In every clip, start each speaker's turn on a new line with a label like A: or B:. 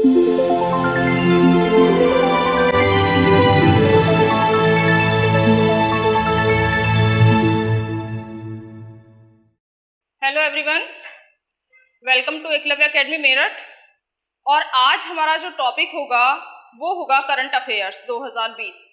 A: Hello everyone, welcome to Eklavya academy Meerut. और आज हमारा जो टॉपिक होगा वो होगा करंट अफेयर्स 2020।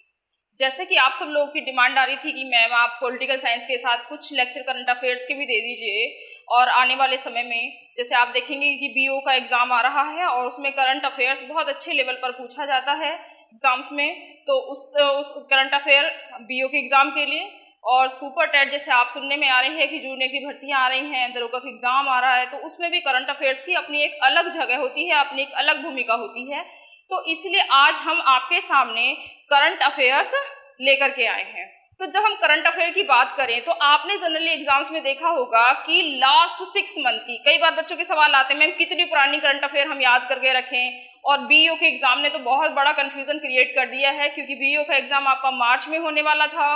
A: जैसे कि आप सब लोगों की डिमांड आ रही थी कि मैम आप पॉलिटिकल साइंस के साथ कुछ लेक्चर करंट अफेयर्स के भी दे दीजिए, और आने वाले समय में जैसे आप देखेंगे कि बीओ का एग्ज़ाम आ रहा है और उसमें करंट अफेयर्स बहुत अच्छे लेवल पर पूछा जाता है एग्ज़ाम्स में। तो उस करंट अफेयर बीओ के एग्ज़ाम के लिए, और सुपर टेट जैसे आप सुनने में आ रही है कि जूनियर की भर्तियां आ रही हैं, दरोगा का एग्जाम आ रहा है, तो उसमें भी करंट अफेयर्स की अपनी एक अलग जगह होती है, अपनी एक अलग भूमिका होती है। तो इसलिए आज हम आपके सामने करंट अफेयर्स लेकर के आए हैं। तो जब हम करंट अफेयर की बात करें तो आपने जनरली एग्जाम्स में देखा होगा कि लास्ट 6 मंथ की, कई बार बच्चों के सवाल आते हैं मैम कितनी पुरानी करंट अफेयर हम याद करके रखें। और बीईओ के एग्जाम ने तो बहुत बड़ा कंफ्यूजन क्रिएट कर दिया है, क्योंकि बीईओ का एग्जाम आपका मार्च में होने वाला था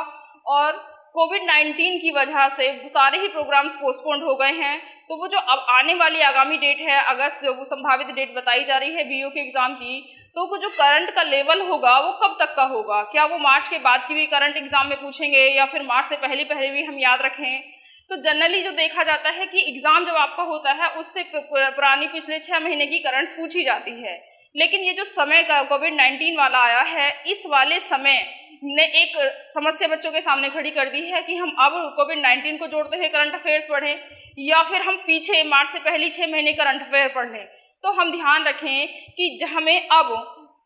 A: और कोविड-19 की वजह से सारे ही प्रोग्राम्स पोस्टपोन्ड हो गए हैं। तो वो जो अब आने वाली आगामी डेट है अगस्त, जो संभावित डेट बताई जा रही है बीईओ के एग्जाम की, तो वो जो करंट का लेवल होगा वो कब तक का होगा? क्या वो मार्च के बाद की भी करंट एग्जाम में पूछेंगे या फिर मार्च से पहले भी हम याद रखें? तो जनरली जो देखा जाता है कि एग्जाम जब आपका होता है उससे पुरानी पिछले 6 महीने की करंट्स पूछी जाती है। लेकिन ये जो समय का कोविड-19 वाला आया है, इस वाले समय ने एक समस्या बच्चों के सामने खड़ी कर दी है कि हम अब कोविड-19 को जोड़ते हुए करंट अफेयर्स पढ़ें या फिर हम पीछे मार्च से पहले 6 महीने करंट अफेयर पढ़ लें। तो हम ध्यान रखें कि हमें अब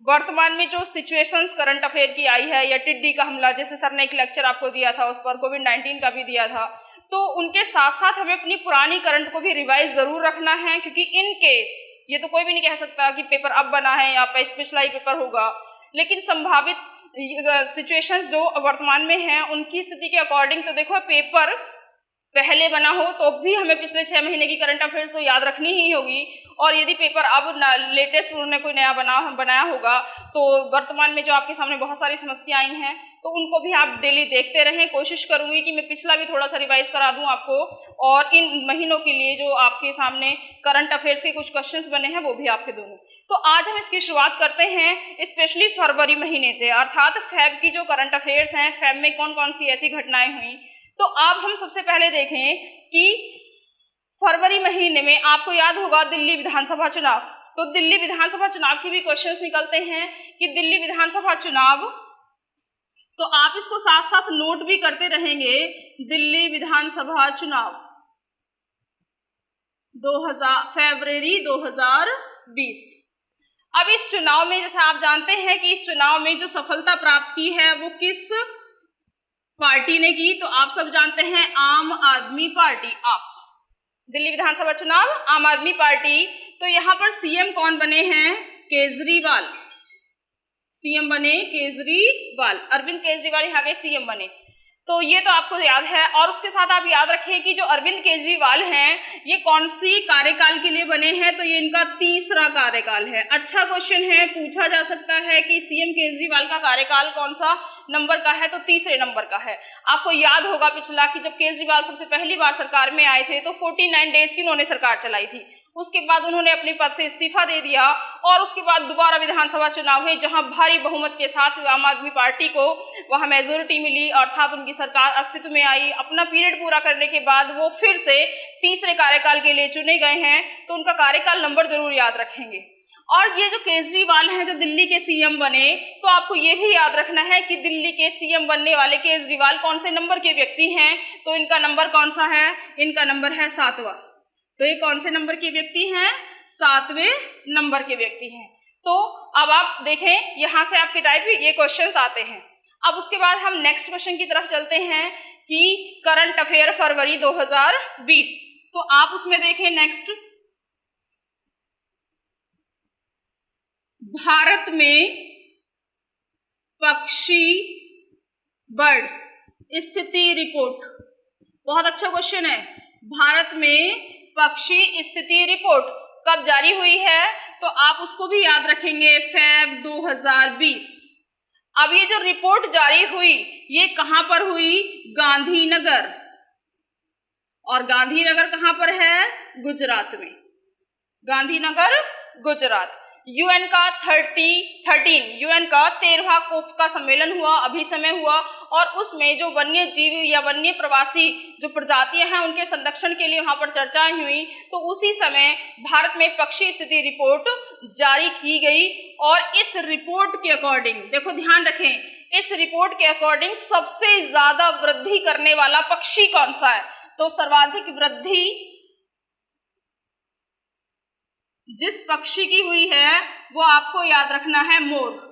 A: वर्तमान में जो सिचुएशंस करंट अफेयर की आई है, या टिड्डी का हमला जैसे सर ने एक लेक्चर आपको दिया था, उस पर कोविड-19 का भी दिया था, तो उनके साथ साथ हमें अपनी पुरानी करंट को भी रिवाइज जरूर रखना है। क्योंकि इन केस ये तो कोई भी नहीं कह सकता कि पेपर अब बना है या पिछला ही पेपर होगा, लेकिन संभावित सिचुएशंस जो वर्तमान में हैं उनकी स्थिति के अकॉर्डिंग तो देखो पेपर पहले बना हो तो भी हमें पिछले 6 महीने की करंट अफेयर्स तो याद रखनी ही होगी। और यदि पेपर अब लेटेस्ट उन्होंने कोई नया बनाया होगा तो वर्तमान में जो आपके सामने बहुत सारी समस्याएं हैं तो उनको भी आप डेली देखते रहें। कोशिश करूंगी कि मैं पिछला भी थोड़ा सा रिवाइज करा दूं आपको, और इन महीनों के लिए जो आपके सामने करंट अफेयर्स के कुछ क्वेश्चंस बने हैं वो भी आपके दूंगी। तो आज हम इसकी शुरुआत करते हैं स्पेशली फरवरी महीने से, अर्थात फेब की जो करंट अफेयर्स हैं, फेब में कौन कौन सी ऐसी घटनाएं हुई। तो अब हम सबसे पहले देखें कि फरवरी महीने में आपको याद होगा दिल्ली विधानसभा चुनाव। तो दिल्ली विधानसभा चुनाव की भी क्वेश्चंस निकलते हैं कि दिल्ली विधानसभा चुनाव, तो आप इसको साथ साथ नोट भी करते रहेंगे। दिल्ली विधानसभा चुनाव 2000 फरवरी 2020। अब इस चुनाव में जैसे आप जानते हैं कि इस चुनाव में जो सफलता प्राप्त की है वो किस पार्टी ने की, तो आप सब जानते हैं आम आदमी पार्टी। आप दिल्ली विधानसभा चुनाव आम आदमी पार्टी। तो यहाँ पर सीएम कौन बने हैं? केजरीवाल। सीएम बने केजरीवाल, अरविंद केजरीवाल यहाँ के सीएम बने। तो ये तो आपको याद है। और उसके साथ आप याद रखें कि जो अरविंद केजरीवाल हैं ये कौन सी कार्यकाल के लिए बने हैं? तो ये इनका तीसरा कार्यकाल है। अच्छा क्वेश्चन है, पूछा जा सकता है कि सीएम केजरीवाल का कार्यकाल कौन सा नंबर का है? तो तीसरे नंबर का है। आपको याद होगा पिछला कि जब केजरीवाल सबसे पहली बार सरकार में आए थे तो 49 डेज की उन्होंने सरकार चलाई थी। उसके बाद उन्होंने अपने पद से इस्तीफा दे दिया और उसके बाद दोबारा विधानसभा चुनाव हुए जहां भारी बहुमत के साथ आम आदमी पार्टी को वहां मेजोरिटी मिली, अर्थात उनकी सरकार अस्तित्व में आई। अपना पीरियड पूरा करने के बाद वो फिर से तीसरे कार्यकाल के लिए चुने गए हैं, तो उनका कार्यकाल नंबर जरूर याद रखेंगे। और ये जो केजरीवाल हैं जो दिल्ली के सीएम बने, तो आपको ये भी याद रखना है कि दिल्ली के सीएम बनने वाले केजरीवाल कौन से नंबर के व्यक्ति हैं? तो इनका नंबर कौन सा है? इनका नंबर है 7वां। तो ये कौन से नंबर के व्यक्ति हैं? 7वें नंबर के व्यक्ति हैं। तो अब आप देखें यहां से आपके टाइप ये क्वेश्चंस आते हैं। अब उसके बाद हम नेक्स्ट क्वेश्चन की तरफ चलते हैं कि करंट अफेयर फरवरी 2020। तो आप उसमें देखें नेक्स्ट, भारत में पक्षी बर्ड स्थिति रिपोर्ट। बहुत अच्छा क्वेश्चन है। भारत में पक्षी स्थिति रिपोर्ट कब जारी हुई है? तो आप उसको भी याद रखेंगे, फेब 2020। अब ये जो रिपोर्ट जारी हुई ये कहां पर हुई? गांधीनगर। और गांधीनगर कहां पर है? गुजरात में। गांधीनगर गुजरात। यूएन का 13वां कोप का सम्मेलन हुआ, अभी समय हुआ, और उसमें जो वन्य जीव या वन्य प्रवासी जो प्रजातियां हैं उनके संरक्षण के लिए वहां पर चर्चाएं हुई। तो उसी समय भारत में पक्षी स्थिति रिपोर्ट जारी की गई, और इस रिपोर्ट के अकॉर्डिंग, देखो ध्यान रखें, इस रिपोर्ट के अकॉर्डिंग सबसे ज्यादा वृद्धि करने वाला पक्षी कौन सा है? तो सर्वाधिक वृद्धि जिस पक्षी की हुई है वो आपको याद रखना है मोर।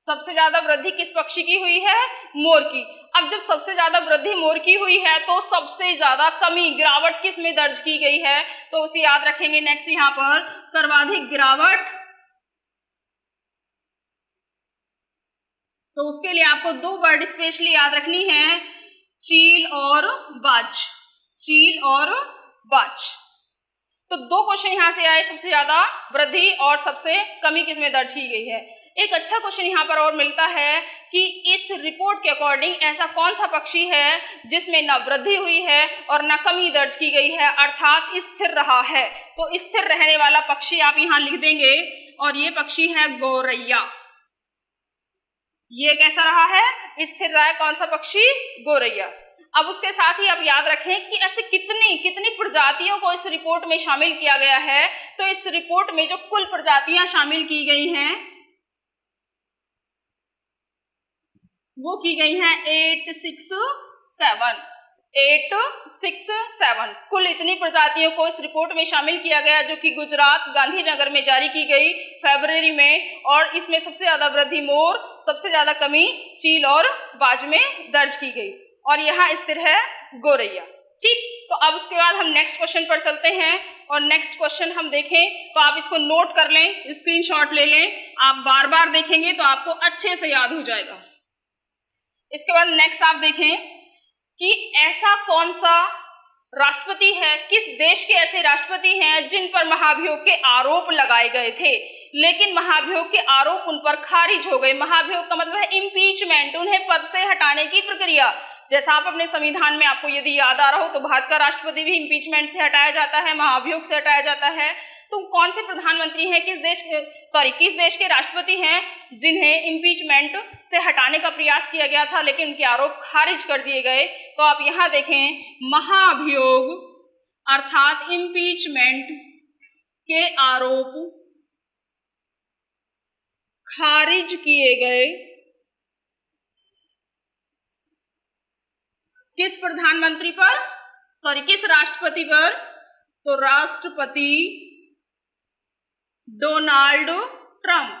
A: सबसे ज्यादा वृद्धि किस पक्षी की हुई है? मोर की। अब जब सबसे ज्यादा वृद्धि मोर की हुई है तो सबसे ज्यादा कमी, गिरावट किस में दर्ज की गई है? तो उसे याद रखेंगे नेक्स्ट यहाँ पर, सर्वाधिक गिरावट। तो उसके लिए आपको दो वर्ड स्पेशली याद रखनी है, चील और बाज। चील और बाज। तो दो क्वेश्चन यहां से आए, सबसे ज्यादा वृद्धि और सबसे कमी किसमें दर्ज की गई है। एक अच्छा क्वेश्चन यहाँ पर और मिलता है कि इस रिपोर्ट के अकॉर्डिंग ऐसा कौन सा पक्षी है जिसमें न वृद्धि हुई है और न कमी दर्ज की गई है, अर्थात स्थिर रहा है। तो स्थिर रहने वाला पक्षी आप यहाँ लिख देंगे, और ये पक्षी है गौरैया। ये कैसा रहा है? स्थिर रहा है। कौन सा पक्षी? गौरैया। अब उसके साथ ही आप याद रखें कि ऐसे कितनी प्रजातियों को इस रिपोर्ट में शामिल किया गया है। तो इस रिपोर्ट में जो कुल प्रजातियां शामिल की गई हैं वो की गई हैं 867। कुल इतनी प्रजातियों को इस रिपोर्ट में शामिल किया गया, जो कि गुजरात गांधीनगर में जारी की गई फरवरी में, और इसमें सबसे ज्यादा वृद्धि मोर, सबसे ज्यादा कमी चील और बाज में दर्ज की गई, और यहाँ स्थिर है गौरैया। ठीक, तो अब उसके बाद हम नेक्स्ट क्वेश्चन पर चलते हैं, और नेक्स्ट क्वेश्चन हम देखें तो आप इसको नोट कर लें, स्क्रीनशॉट ले लें, आप बार बार देखेंगे तो आपको अच्छे से याद हो जाएगा। इसके बाद नेक्स्ट आप देखें कि ऐसा कौन सा राष्ट्रपति है, किस देश के ऐसे राष्ट्रपति हैं जिन पर महाभियोग के आरोप लगाए गए थे, लेकिन महाभियोग के आरोप उन पर खारिज हो गए। महाभियोग का मतलब है इम्पीचमेंट, उन्हें पद से हटाने की प्रक्रिया। जैसा आप अपने संविधान में, आपको यदि याद आ रहा हो तो भारत का राष्ट्रपति भी इम्पीचमेंट से हटाया जाता है, महाभियोग से हटाया जाता है। तो कौन से प्रधानमंत्री हैं, किस देश के राष्ट्रपति हैं जिन्हें इम्पीचमेंट से हटाने का प्रयास किया गया था लेकिन उनके आरोप खारिज कर दिए गए? तो आप यहाँ देखें, महाभियोग अर्थात इम्पीचमेंट के आरोप खारिज किए गए किस प्रधानमंत्री पर, किस राष्ट्रपति पर? तो राष्ट्रपति डोनाल्ड ट्रंप।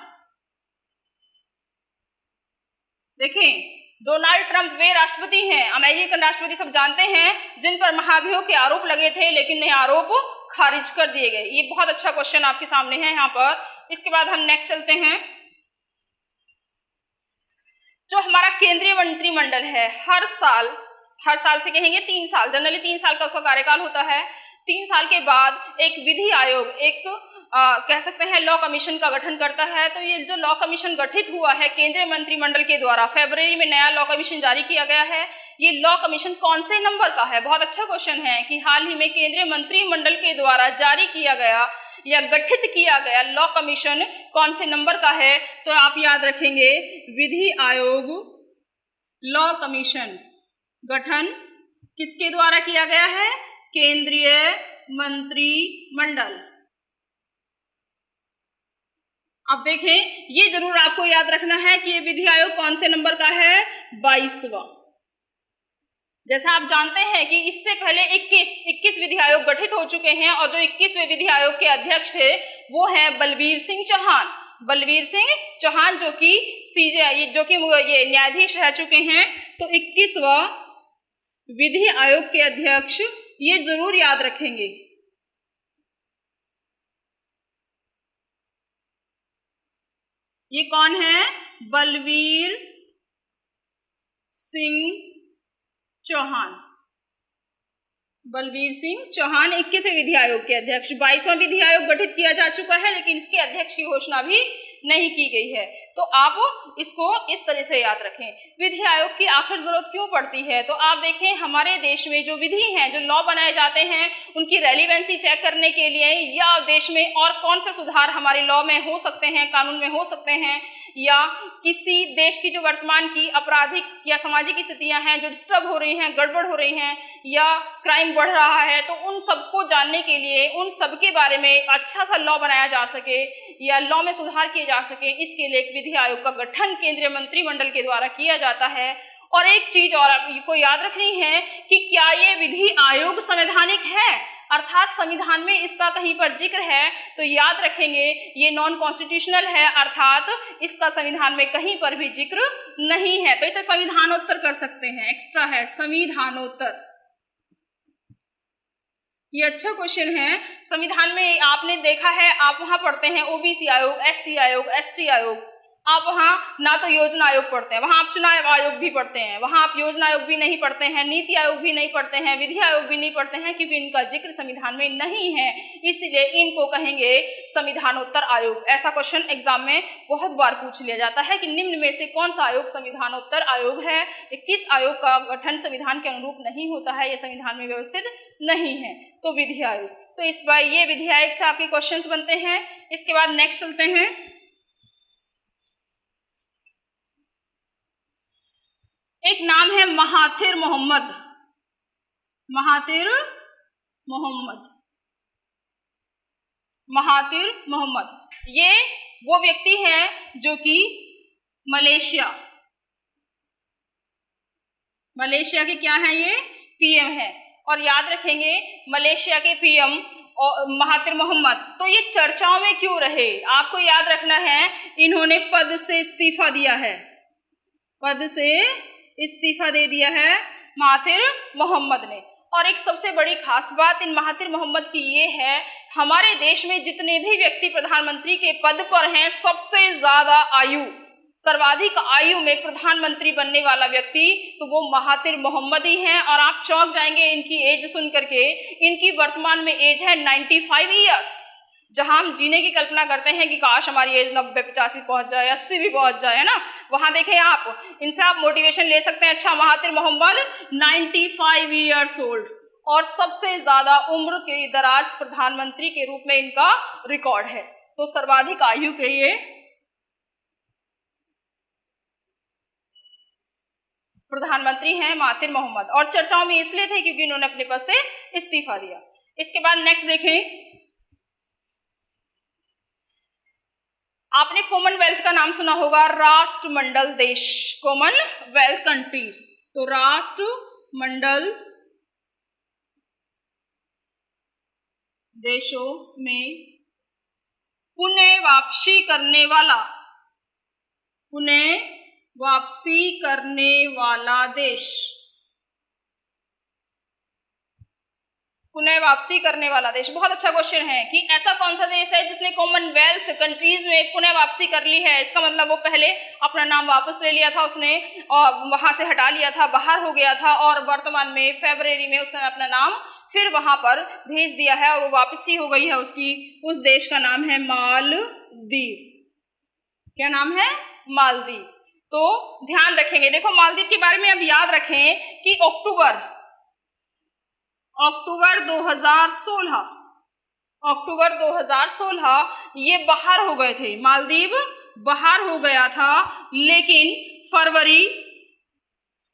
A: देखें, डोनाल्ड ट्रंप वे राष्ट्रपति हैं, अमेरिकन राष्ट्रपति सब जानते हैं, जिन पर महाभियोग के आरोप लगे थे लेकिन ये आरोप खारिज कर दिए गए। ये बहुत अच्छा क्वेश्चन आपके सामने है यहाँ पर। इसके बाद हम नेक्स्ट चलते हैं। जो हमारा केंद्रीय मंत्रिमंडल है, हर साल से कहेंगे 3 साल, जनरली 3 साल का उसका कार्यकाल होता है। 3 साल के बाद एक विधि आयोग, एक कह सकते हैं लॉ कमीशन का गठन करता है। तो ये जो लॉ कमीशन गठित हुआ है केंद्रीय मंत्रिमंडल के द्वारा, फरवरी में नया लॉ कमीशन जारी किया गया है। ये लॉ कमीशन कौन से नंबर का है? बहुत अच्छा क्वेश्चन है कि हाल ही में केंद्रीय मंत्रिमंडल के द्वारा जारी किया गया या गठित किया गया लॉ कमीशन कौन से नंबर का है? तो आप याद रखेंगे, विधि आयोग लॉ कमीशन गठन किसके द्वारा किया गया है? केंद्रीय मंत्रिमंडल। अब देखें, ये जरूर आपको याद रखना है कि ये विधि आयोग कौन से नंबर का है? 22वां। जैसा आप जानते हैं कि इससे पहले 21 विधि आयोग गठित हो चुके हैं, और जो 21वें विधि आयोग के अध्यक्ष है वो है बलबीर सिंह चौहान, जो कि ये न्यायाधीश रह चुके हैं। तो 21वां विधि आयोग के अध्यक्ष, ये जरूर याद रखेंगे। ये कौन है? बलबीर सिंह चौहान। 21वें विधि आयोग के अध्यक्ष। 22वां विधि आयोग गठित किया जा चुका है लेकिन इसके अध्यक्ष की घोषणा भी नहीं की गई है। तो आप इसको इस तरह से याद रखें। विधि आयोग की आखिर जरूरत क्यों पड़ती है? तो आप देखें हमारे देश में जो विधि हैं, जो लॉ बनाए जाते हैं, उनकी रेलिवेंसी चेक करने के लिए, या देश में और कौन से सुधार हमारे लॉ में हो सकते हैं, कानून में हो सकते हैं, या किसी देश की जो वर्तमान की आपराधिक या सामाजिक स्थितियां हैं जो डिस्टर्ब हो रही हैं, गड़बड़ हो रही हैं, या क्राइम बढ़ रहा है, तो उन सबको जानने के लिए, उन सब के बारे में अच्छा सा लॉ बनाया जा सके या लॉ में सुधार किए जा सके, इसके लिए एक विधि आयोग का गठन केंद्रीय मंत्रिमंडल के द्वारा किया जाता है। और एक चीज और आपको याद रखनी है कि क्या ये विधि आयोग संवैधानिक है, अर्थात संविधान में इसका कहीं पर जिक्र है तो याद रखेंगे ये नॉन कॉन्स्टिट्यूशनल है, अर्थात इसका संविधान में कहीं पर भी जिक्र नहीं है। तो इसे संविधानोत्तर कर सकते हैं, एक्स्ट्रा है संविधानोत्तर। ये अच्छा क्वेश्चन है। संविधान में आपने देखा है, आप वहां पढ़ते हैं ओबीसी आयोग, एससी आयोग, एसटी आयोग, आप वहां ना तो योजना आयोग पढ़ते हैं, वहां आप चुनाव आयोग भी पढ़ते हैं, वहां आप योजना आयोग भी नहीं पढ़ते हैं, नीति आयोग भी नहीं पढ़ते हैं, विधि आयोग भी नहीं पढ़ते हैं, क्योंकि इनका जिक्र संविधान में नहीं है, इसलिए इनको कहेंगे संविधानोत्तर आयोग। ऐसा क्वेश्चन एग्जाम में बहुत बार पूछ लिया जाता है कि निम्न में से कौन सा आयोग संविधानोत्तर आयोग है, किस आयोग का गठन संविधान के अनुरूप नहीं होता है, यह संविधान में व्यवस्थित नहीं है, तो विधि आयोग। तो इस बार ये विधि आयोग से आपके क्वेश्चंस बनते हैं। इसके बाद नेक्स्ट चलते हैं। एक नाम है Mahathir Mohamad, Mahathir Mohamad, Mahathir Mohamad. ये वो व्यक्ति हैं जो कि मलेशिया के क्या हैं, ये पीएम है। और याद रखेंगे मलेशिया के पीएम और महाथिर मोहम्मद, तो ये चर्चाओं में क्यों रहे? आपको याद रखना है इन्होंने पद से इस्तीफा दिया है, पद से इस्तीफा दे दिया है महाथिर मोहम्मद ने। और एक सबसे बड़ी खास बात इन महाथिर मोहम्मद की ये है, हमारे देश में जितने भी व्यक्ति प्रधानमंत्री के पद पर हैं, सबसे ज्यादा आयु, सर्वाधिक आयु में प्रधानमंत्री बनने वाला व्यक्ति तो वो महाथिर मोहम्मद ही हैं। और आप चौंक जाएंगे इनकी एज सुन करके, इनकी वर्तमान में एज है 95 ईयर्स। जहां हम जीने की कल्पना करते हैं कि काश हमारी एज 90-85 पहुंच जाए, 80 भी पहुंच जाए, है ना। वहां देखें आप, इनसे आप मोटिवेशन ले सकते हैं। अच्छा, महाथिर मोहम्मद 95 ईयर्स ओल्ड और सबसे ज्यादा उम्र के दराज प्रधानमंत्री के रूप में इनका रिकॉर्ड है। तो सर्वाधिक आयु के ये प्रधानमंत्री हैं महाथिर मोहम्मद, और चर्चाओं में इसलिए थे क्योंकि इन्होंने अपने पद से इस्तीफा दिया। इसके बाद नेक्स्ट देखें, आपने कॉमनवेल्थ का नाम सुना होगा, राष्ट्रमंडल देश, कॉमनवेल्थ कंट्रीज। तो राष्ट्रमंडल देशों में पुनः वापसी करने वाला, पुनः वापसी करने वाला देश, पुनः वापसी करने वाला देश। बहुत अच्छा क्वेश्चन है कि ऐसा कौन सा देश है जिसने कॉमनवेल्थ कंट्रीज में पुनः वापसी कर ली है। इसका मतलब वो पहले अपना नाम वापस ले लिया था उसने, और वहां से हटा लिया था, बाहर हो गया था, और वर्तमान में फरवरी में उसने अपना नाम फिर वहां पर भेज दिया है और वो वापसी हो गई है उसकी। उस देश का नाम है मालदीव। क्या नाम है? मालदीव। तो ध्यान रखेंगे, देखो मालदीव के बारे में अब याद रखें कि अक्टूबर 2016 ये बाहर हो गए थे, मालदीव बाहर हो गया था, लेकिन फरवरी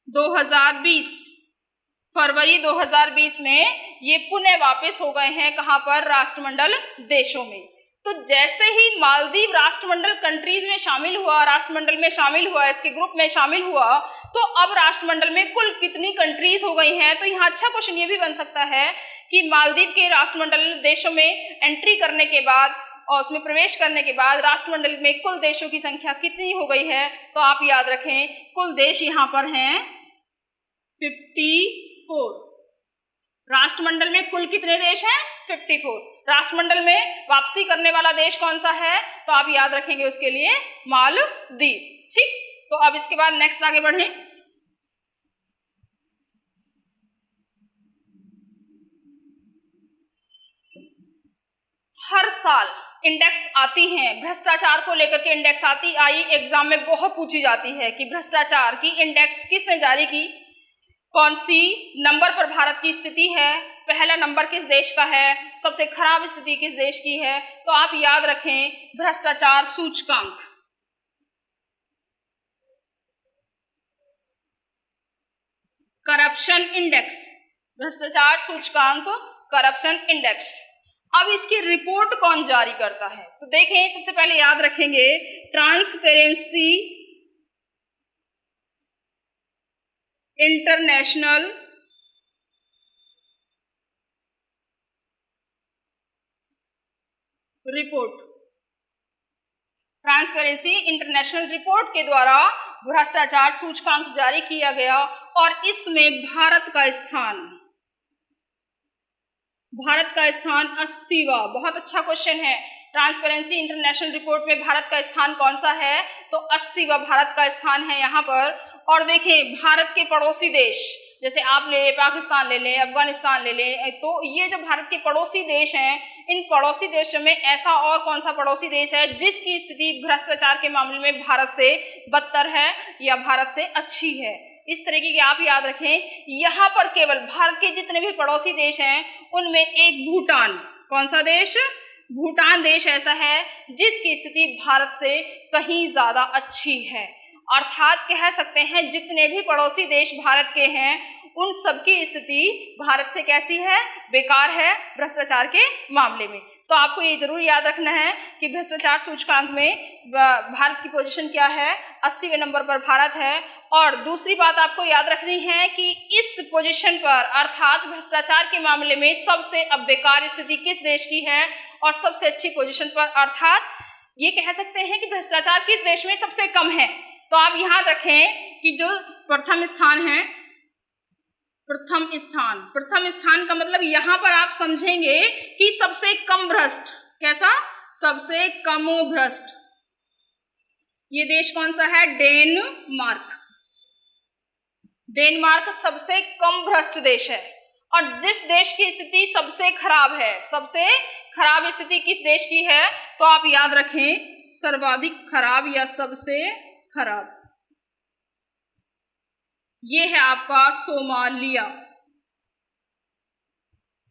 A: 2020 में ये पुनः वापस हो गए हैं। कहां पर? राष्ट्रमंडल देशों में। तो जैसे ही मालदीव राष्ट्रमंडल कंट्रीज में शामिल हुआ, राष्ट्रमंडल में शामिल हुआ, इसके ग्रुप में शामिल हुआ, तो अब राष्ट्रमंडल में कुल कितनी कंट्रीज हो गई हैं? तो यहाँ अच्छा क्वेश्चन ये भी बन सकता है कि मालदीव के राष्ट्रमंडल देशों में एंट्री करने के बाद और उसमें प्रवेश करने के बाद राष्ट्रमंडल में कुल देशों की संख्या कितनी हो गई है? तो आप याद रखें कुल देश यहाँ पर हैं 54। राष्ट्रमंडल में कुल कितने देश हैं? 54। राष्ट्रमंडल में वापसी करने वाला देश कौन सा है? तो आप याद रखेंगे उसके लिए मालदीव। ठीक, तो अब इसके बाद नेक्स्ट आगे बढ़ें। हर साल इंडेक्स आती हैं, भ्रष्टाचार को लेकर के इंडेक्स आई एग्जाम में बहुत पूछी जाती है कि भ्रष्टाचार की इंडेक्स किसने जारी की, कौन सी नंबर पर भारत की स्थिति है, पहला नंबर किस देश का है, सबसे खराब स्थिति किस देश की है। तो आप याद रखें भ्रष्टाचार सूचकांक, करप्शन इंडेक्स, भ्रष्टाचार सूचकांक, करप्शन इंडेक्स। अब इसकी रिपोर्ट कौन जारी करता है, तो देखें सबसे पहले याद रखेंगे transparency international report, transparency international report के द्वारा भ्रष्टाचार सूचकांक जारी किया गया और इसमें भारत का स्थान 80वां। बहुत अच्छा क्वेश्चन है। ट्रांसपेरेंसी इंटरनेशनल रिपोर्ट में भारत का स्थान कौन सा है, तो 80वां भारत का स्थान है यहाँ पर। और देखें भारत के पड़ोसी देश, जैसे आप ले लें पाकिस्तान ले लें, अफगानिस्तान ले लें, तो ये जो भारत के पड़ोसी देश हैं, इन पड़ोसी देशों में ऐसा और कौन सा पड़ोसी देश है जिसकी स्थिति भ्रष्टाचार के मामले में भारत से बदतर है या भारत से अच्छी है। इस तरीके के आप याद रखें। यहाँ पर केवल भारत के जितने भी पड़ोसी देश हैं उनमें एक भूटान, कौन सा देश, भूटान देश ऐसा है जिसकी स्थिति भारत से कहीं ज्यादा अच्छी है। अर्थात कह सकते हैं जितने भी पड़ोसी देश भारत के हैं उन सबकी स्थिति भारत से कैसी है, बेकार है भ्रष्टाचार के मामले में। तो आपको ये जरूर याद रखना है कि भ्रष्टाचार सूचकांक में भारत की पोजीशन क्या है, 80वें नंबर पर भारत है। और दूसरी बात आपको याद रखनी है कि इस पोजीशन पर अर्थात भ्रष्टाचार के मामले में सबसे अब बेकार स्थिति किस देश की है और सबसे अच्छी पोजीशन पर, अर्थात ये कह सकते हैं कि भ्रष्टाचार किस देश में सबसे कम है। तो आप यहाँ रखें कि जो प्रथम स्थान है, प्रथम स्थान का मतलब यहाँ पर आप समझेंगे कि सबसे कम भ्रष्ट, कैसा, सबसे कम भ्रष्ट, ये देश कौन सा है, डेनमार्क। डेनमार्क सबसे कम भ्रष्ट देश है। और जिस देश की स्थिति सबसे खराब है, सबसे खराब स्थिति किस देश की है, तो आप याद रखें सर्वाधिक खराब या सबसे खराब, ये है आपका सोमालिया।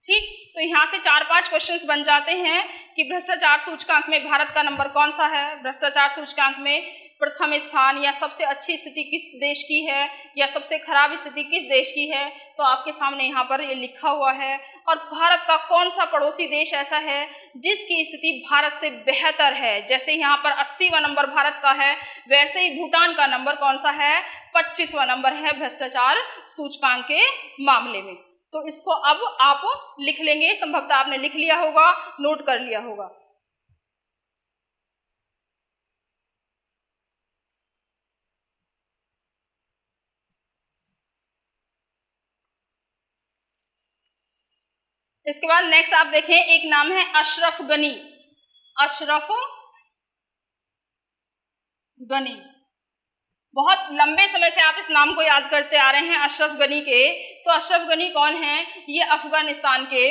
A: ठीक, तो यहां से 4-5 क्वेश्चंस बन जाते हैं कि भ्रष्टाचार सूचकांक में भारत का नंबर कौन सा है, भ्रष्टाचार सूचकांक में प्रथम स्थान या सबसे अच्छी स्थिति किस देश की है या सबसे खराब स्थिति किस देश की है। तो आपके सामने यहाँ पर ये लिखा हुआ है। और भारत का कौन सा पड़ोसी देश ऐसा है जिसकी स्थिति भारत से बेहतर है, जैसे यहाँ पर 80वां नंबर भारत का है, वैसे ही भूटान का नंबर कौन सा है, 25वां नंबर है भ्रष्टाचार सूचकांक के मामले में। तो इसको अब आप लिख लेंगे, संभवतः आपने लिख लिया होगा, नोट कर लिया होगा। इसके बाद नेक्स्ट आप देखें, एक नाम है अशरफ गनी। अशरफ गनी, बहुत लंबे समय से आप इस नाम को याद करते आ रहे हैं अशरफ गनी के। तो अशरफ गनी कौन है, ये अफगानिस्तान के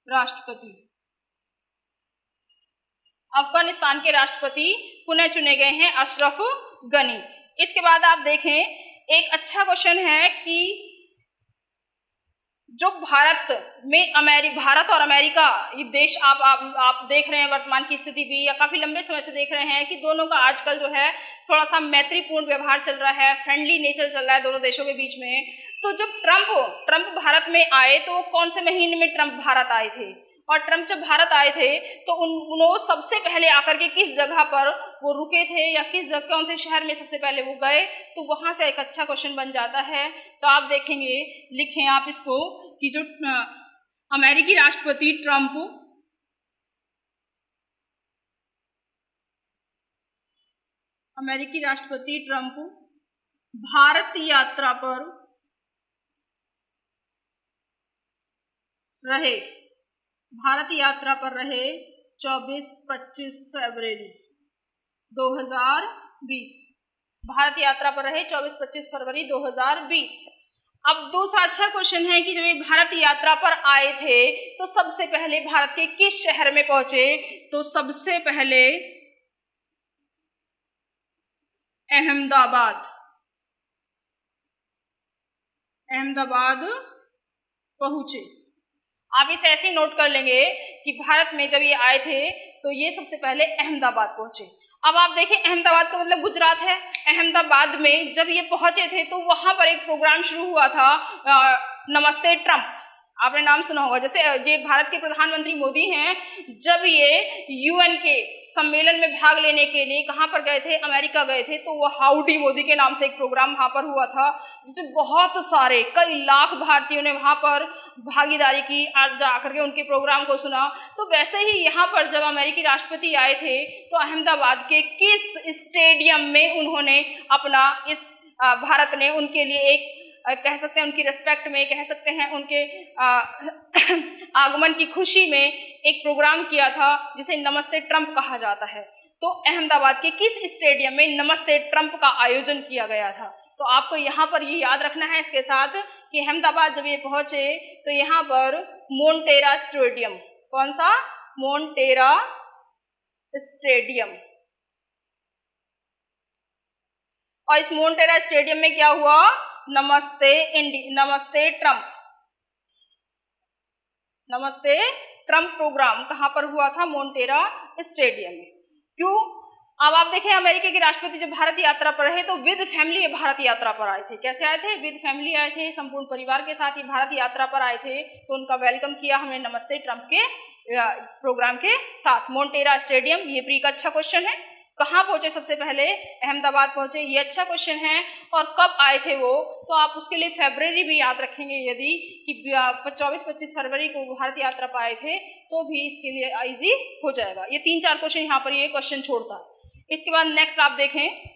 A: राष्ट्रपति, अफगानिस्तान के राष्ट्रपति पुनः चुने गए हैं अशरफ गनी। इसके बाद आप देखें, एक अच्छा क्वेश्चन है कि जो भारत और अमेरिका, ये देश आप देख रहे हैं वर्तमान की स्थिति भी या काफी लंबे समय से देख रहे हैं कि दोनों का आजकल जो है थोड़ा सा मैत्रीपूर्ण व्यवहार चल रहा है, फ्रेंडली नेचर चल रहा है दोनों देशों के बीच में। तो जब ट्रंप भारत में आए तो कौन से महीने में ट्रंप भारत आए थे, और ट्रंप जब भारत आए थे तो उन्होंने सबसे पहले आकर के किस जगह पर वो रुके थे या कौन से शहर में सबसे पहले वो गए, तो वहां से एक अच्छा क्वेश्चन बन जाता है। तो आप देखेंगे, लिखें आप इसको कि जो अमेरिकी राष्ट्रपति ट्रंप भारत यात्रा पर रहे, 24-25 फरवरी 2020, भारत यात्रा पर रहे 24-25 फरवरी 2020। अब दूसरा अच्छा क्वेश्चन है कि जब ये भारत यात्रा पर आए थे तो सबसे पहले भारत के किस शहर में पहुंचे? तो सबसे पहले अहमदाबाद पहुंचे। आप इसे ऐसे ही नोट कर लेंगे कि भारत में जब ये आए थे तो ये सबसे पहले अहमदाबाद पहुंचे। अब आप देखें, अहमदाबाद का मतलब गुजरात है। अहमदाबाद में जब ये पहुंचे थे तो वहां पर एक प्रोग्राम शुरू हुआ था, नमस्ते ट्रंप। आपने नाम सुना होगा। जैसे ये भारत के प्रधानमंत्री मोदी हैं, जब ये यूएन के सम्मेलन में भाग लेने के लिए कहाँ पर गए थे? अमेरिका गए थे। तो वो हाउडी मोदी के नाम से एक प्रोग्राम वहाँ पर हुआ था, जिसमें बहुत सारे कई लाख भारतीयों ने वहाँ पर भागीदारी की, आज जा करके उनके प्रोग्राम को सुना। तो वैसे ही यहाँ पर जब अमेरिकी राष्ट्रपति आए थे तो अहमदाबाद के किस स्टेडियम में उन्होंने अपना इस भारत ने उनके लिए एक कह सकते हैं उनकी रिस्पेक्ट में, कह सकते हैं उनके आगमन की खुशी में एक प्रोग्राम किया था जिसे नमस्ते ट्रंप कहा जाता है। तो अहमदाबाद के किस स्टेडियम में नमस्ते ट्रंप का आयोजन किया गया था? तो आपको यहाँ पर ये याद रखना है इसके साथ कि अहमदाबाद जब ये पहुंचे तो यहाँ पर मोन्टेरा स्टेडियम, कौन सा? मोन्टेरा स्टेडियम। और इस मोन्टेरा स्टेडियम में क्या हुआ? नमस्ते ट्रंप प्रोग्राम कहाँ पर हुआ था? मोन्टेरा स्टेडियम में। क्यों? अब आप देखें, अमेरिका के राष्ट्रपति जब भारत यात्रा पर रहे तो विद फैमिली भारत यात्रा पर आए थे। कैसे आए थे? विद फैमिली आए थे, संपूर्ण परिवार के साथ ही भारत यात्रा पर आए थे। तो उनका वेलकम किया हमने नमस्ते ट्रंप के प्रोग्राम के साथ। मोन्टेरा स्टेडियम, ये प्री का अच्छा क्वेश्चन है। कहाँ पहुंचे? सबसे पहले अहमदाबाद पहुंचे, ये अच्छा क्वेश्चन है। और कब आए थे वो? तो आप उसके लिए फरवरी भी याद रखेंगे, यदि कि 24-25 फरवरी को भारत यात्रा पर आए थे तो भी इसके लिए इजी हो जाएगा। ये 3-4 क्वेश्चन यहाँ पर ये क्वेश्चन छोड़ता है। इसके बाद नेक्स्ट आप देखें,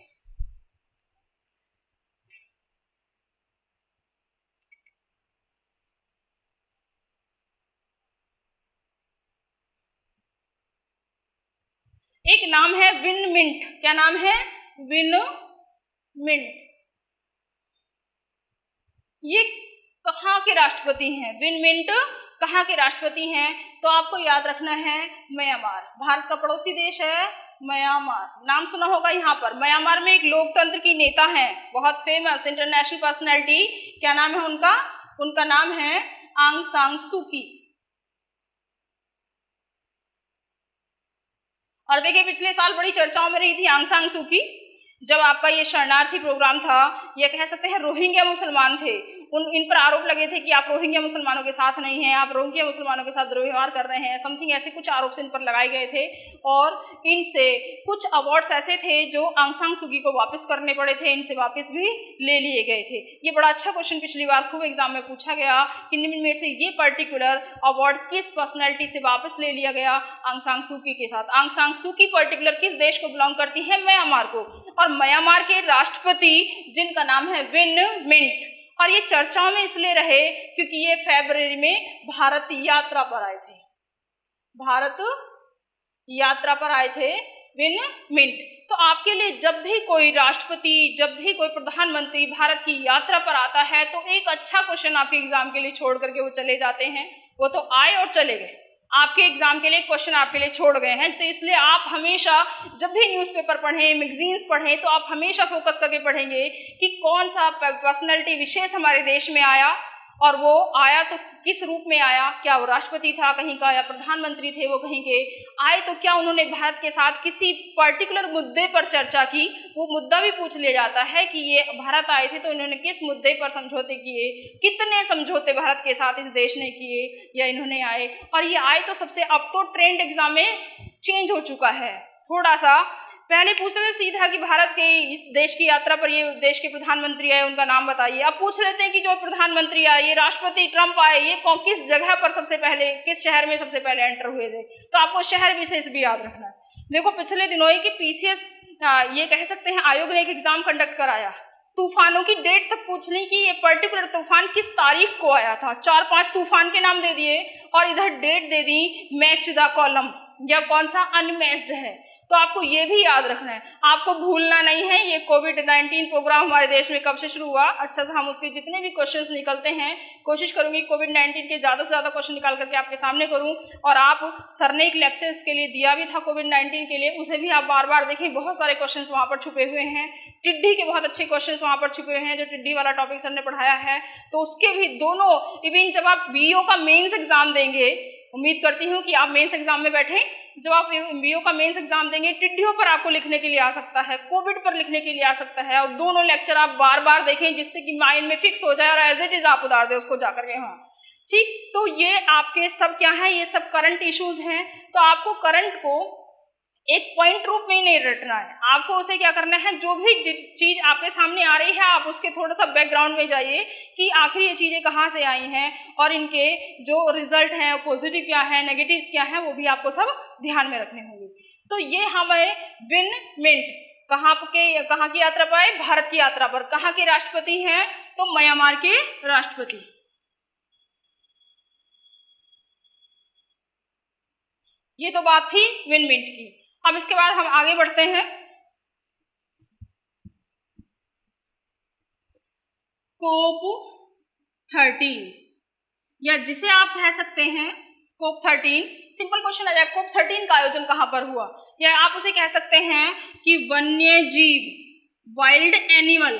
A: एक नाम है विन मिंट। क्या नाम है? Win Myint. ये कहाँ के राष्ट्रपति हैं? विन मिंट कहाँ के राष्ट्रपति हैं? तो आपको याद रखना है म्यांमार। भारत का पड़ोसी देश है म्यांमार। नाम सुना होगा यहाँ पर। म्यांमार में एक लोकतंत्र की नेता हैं, बहुत फेमस इंटरनेशनल पर्सनैलिटी। क्या नाम है उनका? उनका नाम है आंग सान सू की। और देखिए, पिछले साल बड़ी चर्चाओं में रही थी आंग सान सू की, जब आपका ये शरणार्थी प्रोग्राम था। ये कह सकते हैं रोहिंग्या मुसलमान थे, इन पर आरोप लगे थे कि आप रोहिंग्या मुसलमानों के साथ नहीं हैं, आप रोहिंग्या मुसलमानों के साथ दुर्व्यवहार कर रहे हैं, समथिंग ऐसे कुछ आरोप से इन पर लगाए गए थे। और इनसे कुछ अवार्ड्स ऐसे थे जो आंग सान सू की को वापस करने पड़े थे, इनसे वापस भी ले लिए गए थे। ये बड़ा अच्छा क्वेश्चन पिछली बार खूब एग्जाम में पूछा गया कि निम्न में से ये पर्टिकुलर अवार्ड किस पर्सनैलिटी से वापस ले लिया गया? आंग सान सू की के साथ। आंग सान सू की पर्टिकुलर किस देश को बिलोंग करती है? म्यांमार को। और म्यांमार के राष्ट्रपति जिनका नाम है विन मिंट। और ये चर्चाओं में इसलिए रहे क्योंकि ये फरवरी में भारत यात्रा पर आए थे। भारत यात्रा पर आए थे विन मिंट। तो आपके लिए जब भी कोई राष्ट्रपति, जब भी कोई प्रधानमंत्री भारत की यात्रा पर आता है तो एक अच्छा क्वेश्चन आपके एग्जाम के लिए छोड़ करके वो चले जाते हैं। वो तो आए और चले गए, आपके एग्जाम के लिए क्वेश्चन आपके लिए छोड़ गए हैं। तो इसलिए आप हमेशा जब भी न्यूज़पेपर पढ़ें, मैगजीन्स पढ़ें, तो आप हमेशा फोकस करके पढ़ेंगे कि कौन सा पर्सनैलिटी विशेष हमारे देश में आया, और वो आया तो किस रूप में आया। क्या वो राष्ट्रपति था कहीं का, या प्रधानमंत्री थे वो कहीं के आए, तो क्या उन्होंने भारत के साथ किसी पर्टिकुलर मुद्दे पर चर्चा की। वो मुद्दा भी पूछ लिया जाता है कि ये भारत आए थे तो इन्होंने किस मुद्दे पर समझौते किए, कितने समझौते भारत के साथ इस देश ने किए या इन्होंने आए। और ये आए तो सबसे, अब तो ट्रेंड एग्जाम में चेंज हो चुका है थोड़ा सा। पहले पूछते थे सीधा कि भारत के इस देश की यात्रा पर ये देश के प्रधानमंत्री आए, उनका नाम बताइए। अब पूछ लेते हैं कि जो प्रधानमंत्री आए, ये राष्ट्रपति ट्रंप आए, ये किस जगह पर सबसे पहले, किस शहर में सबसे पहले एंटर हुए थे। तो आपको शहर विशेष भी याद रखना है। देखो, पिछले दिनों ही कि पीसीएस ये कह सकते हैं आयोग ने एक एग्जाम कंडक्ट कराया, तूफानों की डेट तक पूछने की, ये पर्टिकुलर तूफान किस तारीख को आया था। 4-5 तूफान के नाम दे दिए और इधर डेट दे दी, मैच द कॉलम, या कौन सा अनमैच्ड है। तो आपको ये भी याद रखना है, आपको भूलना नहीं है ये कोविड-19 प्रोग्राम हमारे देश में कब से शुरू हुआ। अच्छा से हम उसके जितने भी क्वेश्चंस निकलते हैं, कोशिश करूंगी कोविड-19 के ज़्यादा से ज़्यादा क्वेश्चन निकाल करके आपके सामने करूं। और आप सर ने एक लेक्चर्स के लिए दिया भी था कोविड-19 के लिए, उसे भी आप बार बार देखें, बहुत सारे क्वेश्चन वहाँ पर छुपे हुए हैं। टिड्डी के बहुत अच्छे क्वेश्चन वहाँ पर छुपे हुए हैं, जो टिड्डी वाला टॉपिक सर ने पढ़ाया है, तो उसके भी दोनों। इवन जब आप बीओ का मेंस एग्जाम देंगे, उम्मीद करती हूँ कि आप मेंस एग्जाम में बैठें, जब आप बीओ का मेंस एग्जाम देंगे, टिड्डियों पर आपको लिखने के लिए आ सकता है, कोविड पर लिखने के लिए आ सकता है, और दोनों लेक्चर आप बार बार देखें जिससे कि माइंड में फिक्स हो जाए और एज इट इज आप उतार दें उसको जाकर के। हाँ ठीक, तो ये आपके सब क्या है, ये सब करंट इश्यूज हैं। तो आपको करंट को एक पॉइंट रूप में ही नहीं रटना है, आपको उसे क्या करना है, जो भी चीज आपके सामने आ रही है आप उसके थोड़ा सा बैकग्राउंड में जाइए कि आखिर ये चीजें कहाँ से आई हैं और इनके जो रिजल्ट हैं, पॉजिटिव क्या है, नेगेटिव्स क्या है, वो भी आपको सब ध्यान में रखने होंगे। तो ये हमें विन मिंट कहाँ की यात्रा पर आए, भारत की यात्रा पर। कहाँ के राष्ट्रपति हैं, तो म्यांमार के राष्ट्रपति। ये तो बात थी विन मिंट की। अब इसके बाद हम आगे बढ़ते हैं। कोप 13, या जिसे आप कह सकते हैं कोप 13। सिंपल क्वेश्चन आ जाए, कोप 13 का आयोजन कहां पर हुआ, या आप उसे कह सकते हैं कि वन्य जीव, वाइल्ड एनिमल,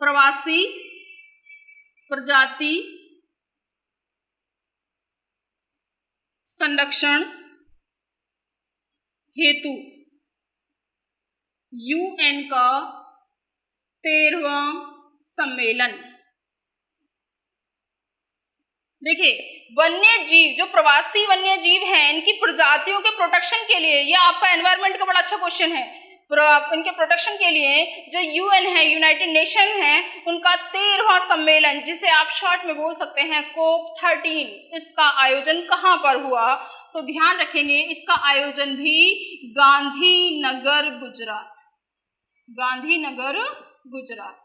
A: प्रवासी प्रजाति संरक्षण हेतु यूएन का 13वां सम्मेलन। देखिए, वन्य जीव, जो प्रवासी वन्य जीव हैं, इनकी प्रजातियों के प्रोटेक्शन के लिए, यह आपका एनवायरनमेंट का बड़ा अच्छा क्वेश्चन है। इनके प्रोटेक्शन के लिए जो यूएन है, यूनाइटेड नेशन है, उनका 13वां सम्मेलन, जिसे आप शॉर्ट में बोल सकते हैं कोप 13, इसका आयोजन कहां पर हुआ, तो ध्यान रखेंगे इसका आयोजन भी गांधीनगर गुजरात। गांधीनगर गुजरात।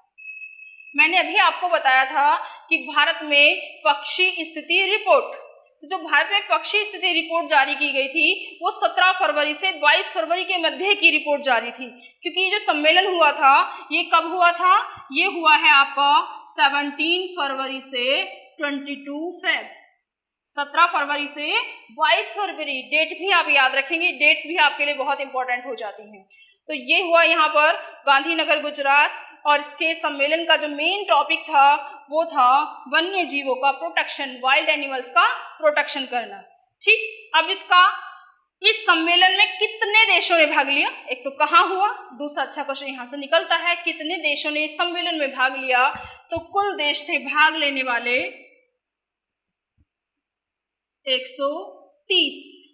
A: मैंने अभी आपको बताया था कि भारत में पक्षी स्थिति रिपोर्ट, जो भारत में पक्षी स्थिति रिपोर्ट जारी की गई थी वो 17 फरवरी से 22 फरवरी के मध्य की रिपोर्ट जारी थी। क्योंकि ये जो सम्मेलन हुआ था ये कब हुआ था, ये हुआ है आपका 17 फरवरी से 22 फेब। 17 फरवरी से 22 फरवरी, डेट भी आप याद रखेंगे, डेट्स भी आपके लिए बहुत इंपॉर्टेंट हो जाती हैं। तो ये हुआ यहाँ पर गांधीनगर गुजरात, और इसके सम्मेलन का जो मेन टॉपिक था वो था वन्य जीवों का प्रोटेक्शन, वाइल्ड एनिमल्स का प्रोटेक्शन करना। ठीक, अब इस सम्मेलन में कितने देशों ने भाग लिया, एक तो कहाँ हुआ, दूसरा अच्छा क्वेश्चन यहाँ से निकलता है कितने देशों ने इस सम्मेलन में भाग लिया, तो कुल देश थे भाग लेने वाले 130।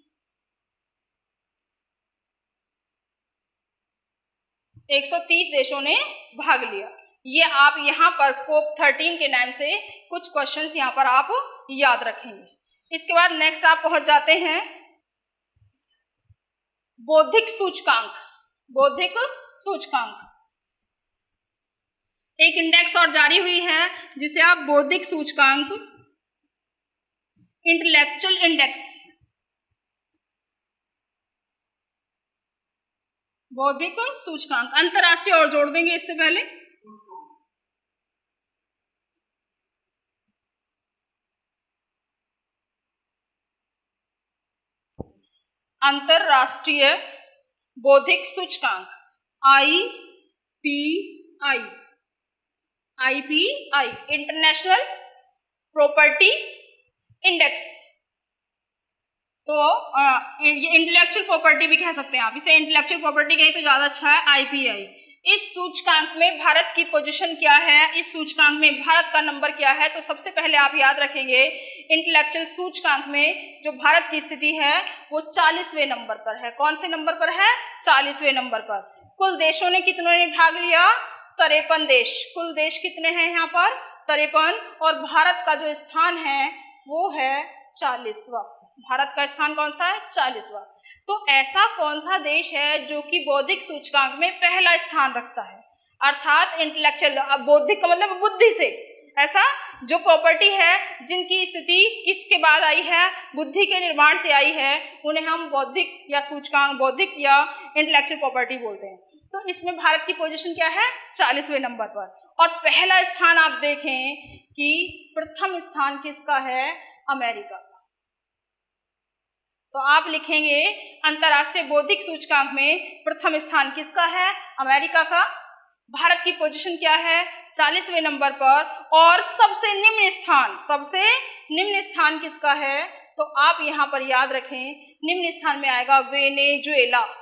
A: 130 देशों ने भाग लिया। ये आप यहाँ पर कोप 13 के नाम से कुछ क्वेश्चंस यहाँ पर आप याद रखेंगे। इसके बाद नेक्स्ट आप पहुंच जाते हैं बौद्धिक सूचकांक। बौद्धिक सूचकांक एक इंडेक्स और जारी हुई है जिसे आप बौद्धिक सूचकांक, इंटेलेक्चुअल इंडेक्स, बौद्धिक सूचकांक, अंतरराष्ट्रीय और जोड़ देंगे इससे पहले। अंतरराष्ट्रीय बौद्धिक सूचकांक IPI, इंटरनेशनल प्रॉपर्टी इंडेक्स। तो ये इंटेलेक्चुअल प्रॉपर्टी भी कह सकते हैं आप, इसे इंटेलेक्चुअल प्रॉपर्टी कहें तो ज्यादा अच्छा है, IPI। इस सूचकांक में भारत की पोजीशन क्या है, इस सूचकांक में भारत का नंबर क्या है, तो सबसे पहले आप याद रखेंगे इंटेलेक्चुअल सूचकांक में जो भारत की स्थिति है वो 40वें नंबर पर है। कौन से नंबर पर है, 40वें नंबर पर। कुल देशों ने कितनों ने भाग लिया, 53 देश। कुल देश कितने हैं यहाँ पर, 53, और भारत का जो स्थान है वो है 40वां। भारत का स्थान कौन सा है, 40वां। तो ऐसा कौन सा देश है जो कि बौद्धिक सूचकांक में पहला स्थान रखता है, अर्थात इंटेलेक्चुअल, बौद्धिक का मतलब बुद्धि से, ऐसा जो प्रॉपर्टी है जिनकी स्थिति किसके बाद आई है, बुद्धि के निर्माण से आई है, उन्हें हम बौद्धिक या सूचकांक, बौद्धिक या इंटेलेक्चुअल प्रॉपर्टी बोलते हैं। तो इसमें भारत की पोजीशन क्या है, 40वें नंबर पर। और पहला स्थान आप देखें कि प्रथम स्थान किसका है, अमेरिका का। तो आप लिखेंगे अंतरराष्ट्रीय बौद्धिक सूचकांक में प्रथम स्थान किसका है, अमेरिका का। भारत की पोजीशन क्या है, 40वें नंबर पर। और सबसे निम्न स्थान किसका है, तो आप यहां पर याद रखें, निम्न स्थान में आएगा वेनेजुएला।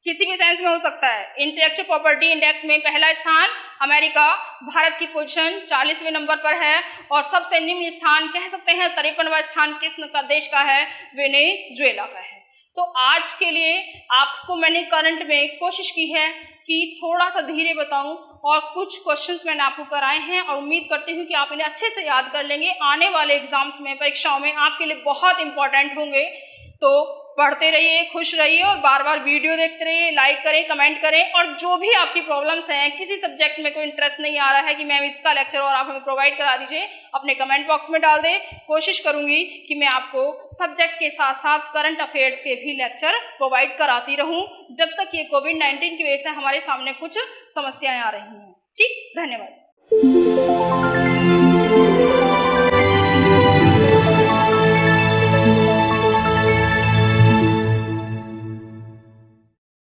A: किसी भी सेंस में हो सकता है। इंटेलेक्चुअल प्रॉपर्टी इंडेक्स में पहला स्थान अमेरिका, भारत की पोजीशन 40वें नंबर पर है। और सबसे निम्न स्थान कह सकते हैं 53वां स्थान किस देश का है, वेनेजुएला का है। तो आज के लिए आपको मैंने करंट में कोशिश की है कि थोड़ा सा धीरे बताऊं, और कुछ क्वेश्चंस मैंने आपको कराए हैं और उम्मीद करती हूं कि आप इन्हें अच्छे से याद कर लेंगे। आने वाले एग्जाम्स में, परीक्षाओं में आपके लिए बहुत इंपॉर्टेंट होंगे। तो पढ़ते रहिए, खुश रहिए और बार बार वीडियो देखते रहिए, लाइक करें, कमेंट करें। और जो भी आपकी प्रॉब्लम्स हैं, किसी सब्जेक्ट में कोई इंटरेस्ट नहीं आ रहा है कि मैम इसका लेक्चर और आप हमें प्रोवाइड करा दीजिए, अपने कमेंट बॉक्स में डाल दें। कोशिश करूंगी कि मैं आपको सब्जेक्ट के साथ साथ करंट अफेयर्स के भी लेक्चर प्रोवाइड कराती रहूं, जब तक ये कोविड-19 की वजह से हमारे सामने कुछ समस्याएं आ रही हैं। ठीक, धन्यवाद।